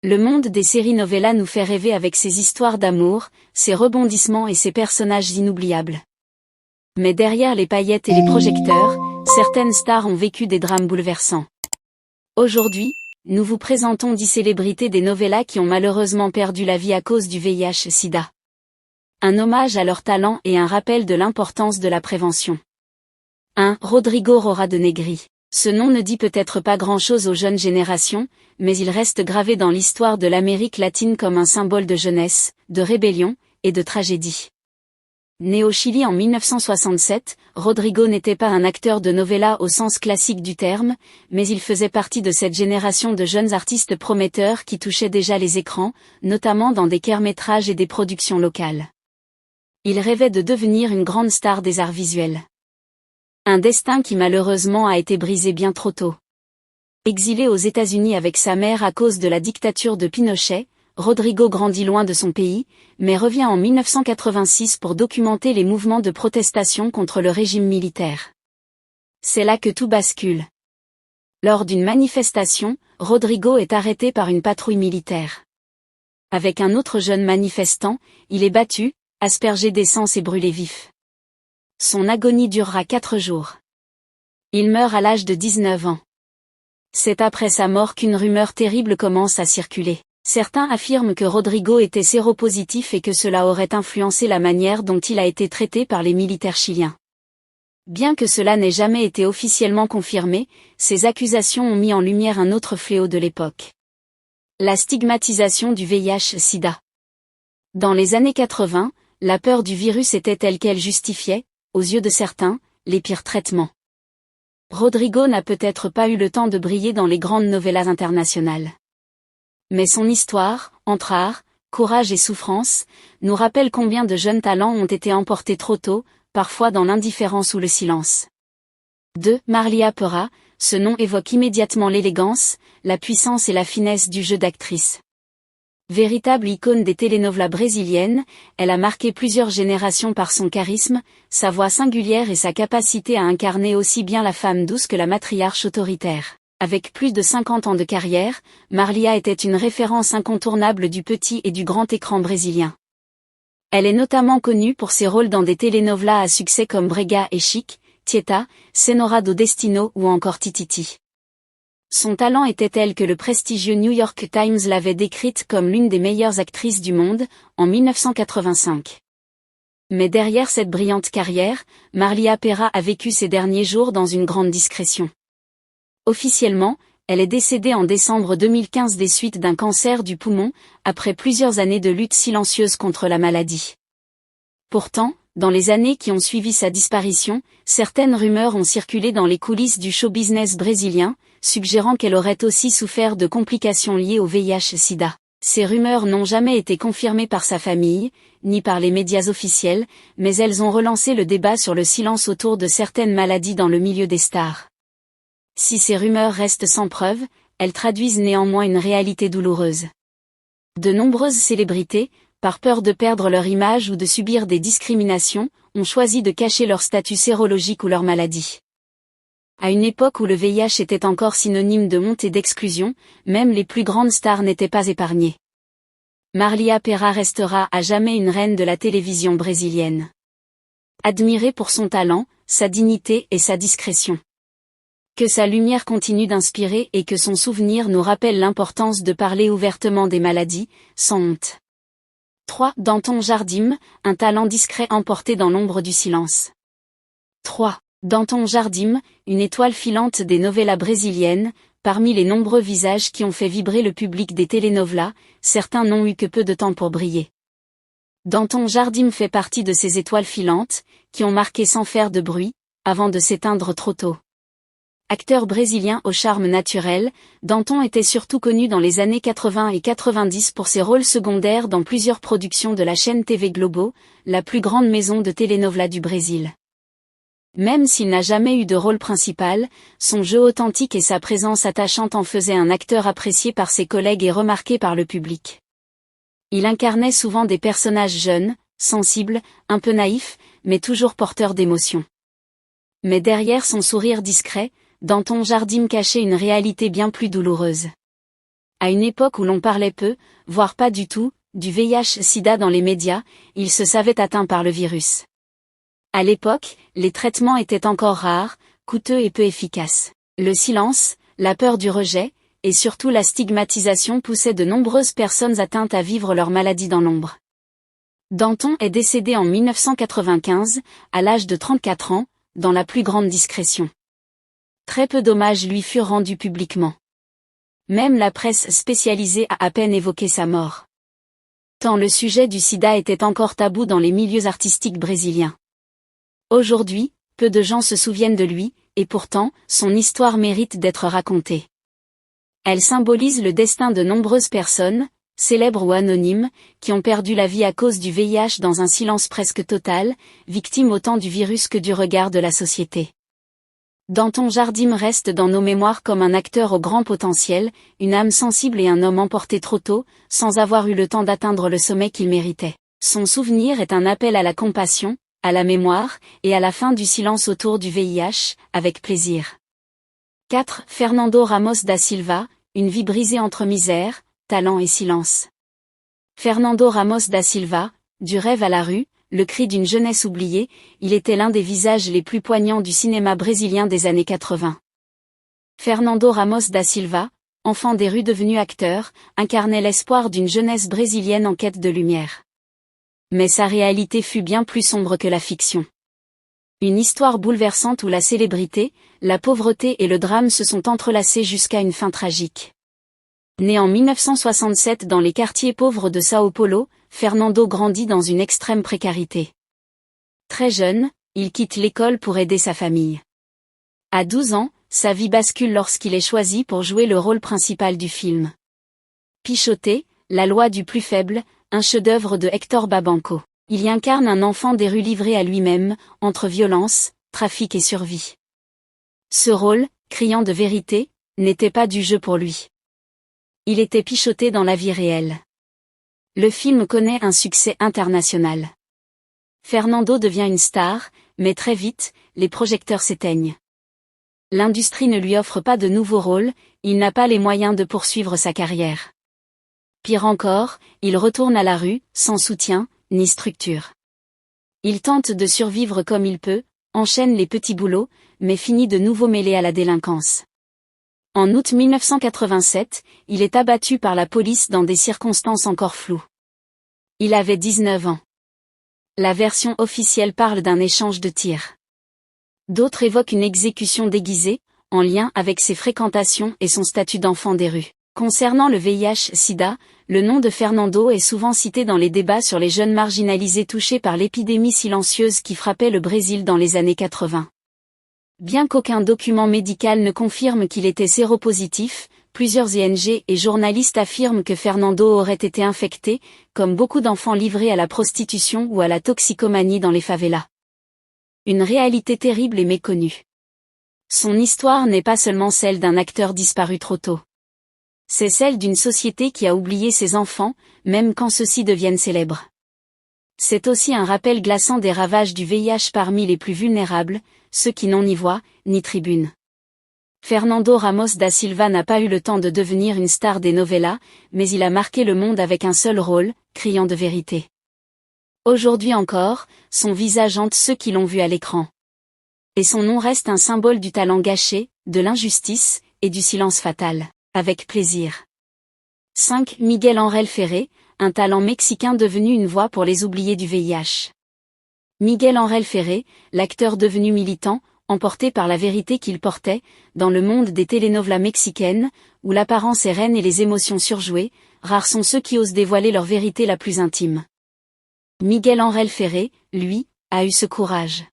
Le monde des séries novellas nous fait rêver avec ses histoires d'amour, ses rebondissements et ses personnages inoubliables. Mais derrière les paillettes et les projecteurs, certaines stars ont vécu des drames bouleversants. Aujourd'hui, nous vous présentons 10 célébrités des novellas qui ont malheureusement perdu la vie à cause du VIH/SIDA. Un hommage à leur talent et un rappel de l'importance de la prévention. 1. Rodrigo Roa de Negri. Ce nom ne dit peut-être pas grand-chose aux jeunes générations, mais il reste gravé dans l'histoire de l'Amérique latine comme un symbole de jeunesse, de rébellion, et de tragédie. Né au Chili en 1967, Rodrigo n'était pas un acteur de novella au sens classique du terme, mais il faisait partie de cette génération de jeunes artistes prometteurs qui touchaient déjà les écrans, notamment dans des courts-métrages et des productions locales. Il rêvait de devenir une grande star des arts visuels. Un destin qui malheureusement a été brisé bien trop tôt. Exilé aux États-Unis avec sa mère à cause de la dictature de Pinochet, Rodrigo grandit loin de son pays, mais revient en 1986 pour documenter les mouvements de protestation contre le régime militaire. C'est là que tout bascule. Lors d'une manifestation, Rodrigo est arrêté par une patrouille militaire. Avec un autre jeune manifestant, il est battu, aspergé d'essence et brûlé vif. Son agonie durera 4 jours. Il meurt à l'âge de 19 ans. C'est après sa mort qu'une rumeur terrible commence à circuler. Certains affirment que Rodrigo était séropositif et que cela aurait influencé la manière dont il a été traité par les militaires chiliens. Bien que cela n'ait jamais été officiellement confirmé, ces accusations ont mis en lumière un autre fléau de l'époque. La stigmatisation du VIH/SIDA. Dans les années 80, la peur du virus était telle qu'elle justifiait, aux yeux de certains, les pires traitements. Rodrigo n'a peut-être pas eu le temps de briller dans les grandes novellas internationales. Mais son histoire, entre art, courage et souffrance, nous rappelle combien de jeunes talents ont été emportés trop tôt, parfois dans l'indifférence ou le silence. 2. Marlia Pera, ce nom évoque immédiatement l'élégance, la puissance et la finesse du jeu d'actrice. Véritable icône des telenovelas brésiliennes, elle a marqué plusieurs générations par son charisme, sa voix singulière et sa capacité à incarner aussi bien la femme douce que la matriarche autoritaire. Avec plus de 50 ans de carrière, Marlia était une référence incontournable du petit et du grand écran brésilien. Elle est notamment connue pour ses rôles dans des telenovelas à succès comme Brega et Chic, Tieta, Cenoura do Destino ou encore Tititi. Son talent était tel que le prestigieux New York Times l'avait décrite comme l'une des meilleures actrices du monde, en 1985. Mais derrière cette brillante carrière, Marlia Pera a vécu ses derniers jours dans une grande discrétion. Officiellement, elle est décédée en décembre 2015 des suites d'un cancer du poumon, après plusieurs années de lutte silencieuse contre la maladie. Pourtant, dans les années qui ont suivi sa disparition, certaines rumeurs ont circulé dans les coulisses du show business brésilien, suggérant qu'elle aurait aussi souffert de complications liées au VIH/SIDA. Ces rumeurs n'ont jamais été confirmées par sa famille, ni par les médias officiels, mais elles ont relancé le débat sur le silence autour de certaines maladies dans le milieu des stars. Si ces rumeurs restent sans preuve, elles traduisent néanmoins une réalité douloureuse. De nombreuses célébrités, par peur de perdre leur image ou de subir des discriminations, ont choisi de cacher leur statut sérologique ou leur maladie. À une époque où le VIH était encore synonyme de honte et d'exclusion, même les plus grandes stars n'étaient pas épargnées. Marlia Pera restera à jamais une reine de la télévision brésilienne. Admirée pour son talent, sa dignité et sa discrétion. Que sa lumière continue d'inspirer et que son souvenir nous rappelle l'importance de parler ouvertement des maladies, sans honte. 3. Danton Jardim, un talent discret emporté dans l'ombre du silence. 3. Danton Jardim, une étoile filante des novellas brésiliennes, parmi les nombreux visages qui ont fait vibrer le public des telenovelas, certains n'ont eu que peu de temps pour briller. Danton Jardim fait partie de ces étoiles filantes, qui ont marqué sans faire de bruit, avant de s'éteindre trop tôt. Acteur brésilien au charme naturel, Danton était surtout connu dans les années 80 et 90 pour ses rôles secondaires dans plusieurs productions de la chaîne TV Globo, la plus grande maison de telenovelas du Brésil. Même s'il n'a jamais eu de rôle principal, son jeu authentique et sa présence attachante en faisaient un acteur apprécié par ses collègues et remarqué par le public. Il incarnait souvent des personnages jeunes, sensibles, un peu naïfs, mais toujours porteurs d'émotions. Mais derrière son sourire discret, Danton Jardim cachait une réalité bien plus douloureuse. À une époque où l'on parlait peu, voire pas du tout, du VIH-Sida dans les médias, il se savait atteint par le virus. À l'époque, les traitements étaient encore rares, coûteux et peu efficaces. Le silence, la peur du rejet, et surtout la stigmatisation poussaient de nombreuses personnes atteintes à vivre leur maladie dans l'ombre. Danton est décédé en 1995, à l'âge de 34 ans, dans la plus grande discrétion. Très peu d'hommages lui furent rendus publiquement. Même la presse spécialisée a à peine évoqué sa mort. Tant le sujet du sida était encore tabou dans les milieux artistiques brésiliens. Aujourd'hui, peu de gens se souviennent de lui, et pourtant, son histoire mérite d'être racontée. Elle symbolise le destin de nombreuses personnes, célèbres ou anonymes, qui ont perdu la vie à cause du VIH dans un silence presque total, victimes autant du virus que du regard de la société. Danton Jardim reste dans nos mémoires comme un acteur au grand potentiel, une âme sensible et un homme emporté trop tôt, sans avoir eu le temps d'atteindre le sommet qu'il méritait. Son souvenir est un appel à la compassion, à la mémoire, et à la fin du silence autour du VIH, avec plaisir. 4. Fernando Ramos da Silva, une vie brisée entre misère, talent et silence. Fernando Ramos da Silva, du rêve à la rue, le cri d'une jeunesse oubliée, il était l'un des visages les plus poignants du cinéma brésilien des années 80. Fernando Ramos da Silva, enfant des rues devenu acteur, incarnait l'espoir d'une jeunesse brésilienne en quête de lumière. Mais sa réalité fut bien plus sombre que la fiction. Une histoire bouleversante où la célébrité, la pauvreté et le drame se sont entrelacés jusqu'à une fin tragique. Né en 1967 dans les quartiers pauvres de Sao Paulo, Fernando grandit dans une extrême précarité. Très jeune, il quitte l'école pour aider sa famille. À 12 ans, sa vie bascule lorsqu'il est choisi pour jouer le rôle principal du film. Pichoté, la loi du plus faible, un chef-d'œuvre de Hector Babanco. Il y incarne un enfant des rues livré à lui-même, entre violence, trafic et survie. Ce rôle, criant de vérité, n'était pas du jeu pour lui. Il était pichoté dans la vie réelle. Le film connaît un succès international. Fernando devient une star, mais très vite, les projecteurs s'éteignent. L'industrie ne lui offre pas de nouveaux rôles, il n'a pas les moyens de poursuivre sa carrière. Pire encore, il retourne à la rue, sans soutien, ni structure. Il tente de survivre comme il peut, enchaîne les petits boulots, mais finit de nouveau mêlé à la délinquance. En août 1987, il est abattu par la police dans des circonstances encore floues. Il avait 19 ans. La version officielle parle d'un échange de tirs. D'autres évoquent une exécution déguisée, en lien avec ses fréquentations et son statut d'enfant des rues. Concernant le VIH-Sida, le nom de Fernando est souvent cité dans les débats sur les jeunes marginalisés touchés par l'épidémie silencieuse qui frappait le Brésil dans les années 80. Bien qu'aucun document médical ne confirme qu'il était séropositif, plusieurs ONG et journalistes affirment que Fernando aurait été infecté, comme beaucoup d'enfants livrés à la prostitution ou à la toxicomanie dans les favelas. Une réalité terrible et méconnue. Son histoire n'est pas seulement celle d'un acteur disparu trop tôt. C'est celle d'une société qui a oublié ses enfants, même quand ceux-ci deviennent célèbres. C'est aussi un rappel glaçant des ravages du VIH parmi les plus vulnérables, ceux qui n'ont ni voix, ni tribune. Fernando Ramos da Silva n'a pas eu le temps de devenir une star des novellas, mais il a marqué le monde avec un seul rôle, criant de vérité. Aujourd'hui encore, son visage hante ceux qui l'ont vu à l'écran. Et son nom reste un symbole du talent gâché, de l'injustice, et du silence fatal. Avec plaisir. 5. Miguel Ángel Ferré, un talent mexicain devenu une voix pour les oubliés du VIH. Miguel Ángel Ferré, l'acteur devenu militant, emporté par la vérité qu'il portait, dans le monde des telenovelas mexicaines, où l'apparence est reine et les émotions surjouées, rares sont ceux qui osent dévoiler leur vérité la plus intime. Miguel Ángel Ferré, lui, a eu ce courage.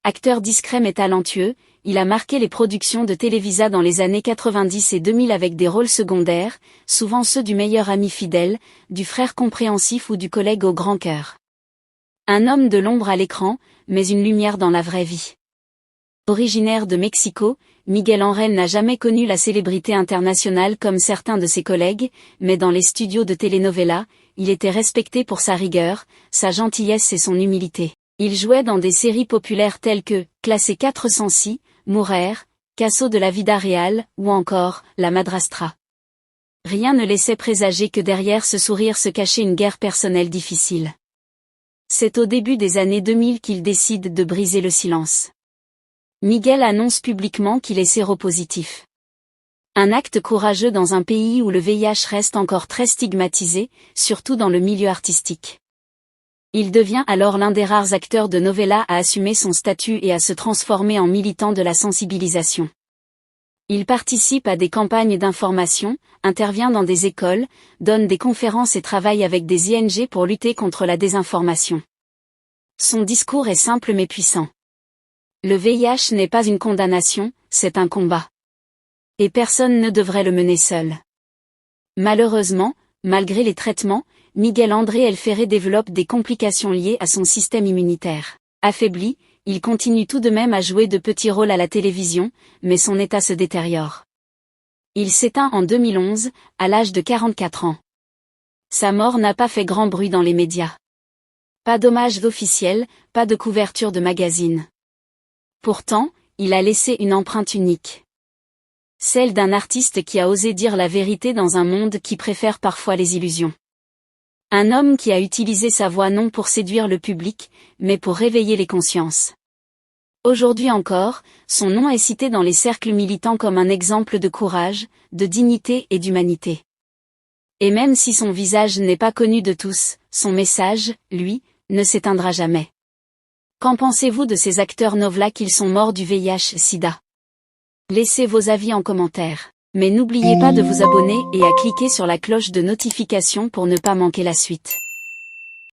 Acteur discret mais talentueux, il a marqué les productions de Televisa dans les années 90 et 2000 avec des rôles secondaires, souvent ceux du meilleur ami fidèle, du frère compréhensif ou du collègue au grand cœur. Un homme de l'ombre à l'écran, mais une lumière dans la vraie vie. Originaire de Mexico, Miguel Ángel n'a jamais connu la célébrité internationale comme certains de ses collègues, mais dans les studios de telenovela, il était respecté pour sa rigueur, sa gentillesse et son humilité. Il jouait dans des séries populaires telles que Clase 406, Mujer, Caso de la Vida Real ou encore La Madrastra. Rien ne laissait présager que derrière ce sourire se cachait une guerre personnelle difficile. C'est au début des années 2000 qu'il décide de briser le silence. Miguel annonce publiquement qu'il est séropositif. Un acte courageux dans un pays où le VIH reste encore très stigmatisé, surtout dans le milieu artistique. Il devient alors l'un des rares acteurs de novella à assumer son statut et à se transformer en militant de la sensibilisation. Il participe à des campagnes d'information, intervient dans des écoles, donne des conférences et travaille avec des ONG pour lutter contre la désinformation. Son discours est simple mais puissant. Le VIH n'est pas une condamnation, c'est un combat. Et personne ne devrait le mener seul. Malheureusement, malgré les traitements, Miguel André El Ferré développe des complications liées à son système immunitaire. Affaibli, il continue tout de même à jouer de petits rôles à la télévision, mais son état se détériore. Il s'éteint en 2011, à l'âge de 44 ans. Sa mort n'a pas fait grand bruit dans les médias. Pas d'hommage officiel, pas de couverture de magazine. Pourtant, il a laissé une empreinte unique. Celle d'un artiste qui a osé dire la vérité dans un monde qui préfère parfois les illusions. Un homme qui a utilisé sa voix non pour séduire le public, mais pour réveiller les consciences. Aujourd'hui encore, son nom est cité dans les cercles militants comme un exemple de courage, de dignité et d'humanité. Et même si son visage n'est pas connu de tous, son message, lui, ne s'éteindra jamais. Qu'en pensez-vous de ces acteurs novela qu'ils sont morts du VIH/Sida? Laissez vos avis en commentaire. Mais n'oubliez pas de vous abonner et à cliquer sur la cloche de notification pour ne pas manquer la suite.